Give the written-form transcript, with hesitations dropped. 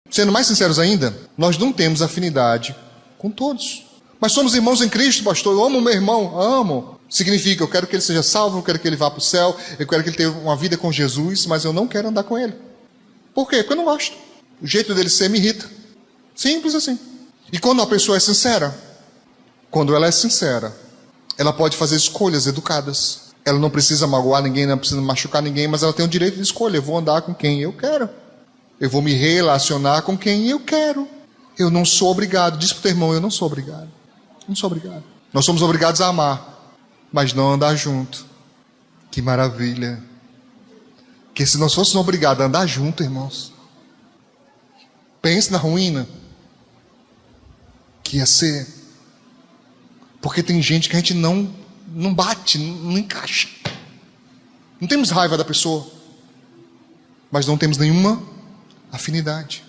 Sendo mais sinceros ainda, nós não temos afinidade com todos. Mas somos irmãos em Cristo, pastor. Eu amo meu irmão, amo. Significa, eu quero que ele seja salvo, eu quero que ele vá para o céu, eu quero que ele tenha uma vida com Jesus, mas eu não quero andar com ele. Por quê? Porque eu não gosto. O jeito dele ser me irrita. Simples assim. E quando a pessoa é sincera, quando ela é sincera, ela pode fazer escolhas educadas. Ela não precisa magoar ninguém, não precisa machucar ninguém, mas ela tem o direito de escolha. Eu vou andar com quem eu quero. Eu vou me relacionar com quem eu quero. Eu não sou obrigado. Diz para o teu irmão, eu não sou obrigado. Não sou obrigado. Nós somos obrigados a amar, mas não andar junto. Que maravilha. Porque se nós fôssemos obrigados a andar junto, irmãos, pense na ruína que ia ser. Porque tem gente que a gente não bate, não encaixa. Não temos raiva da pessoa, mas não temos nenhuma afinidade.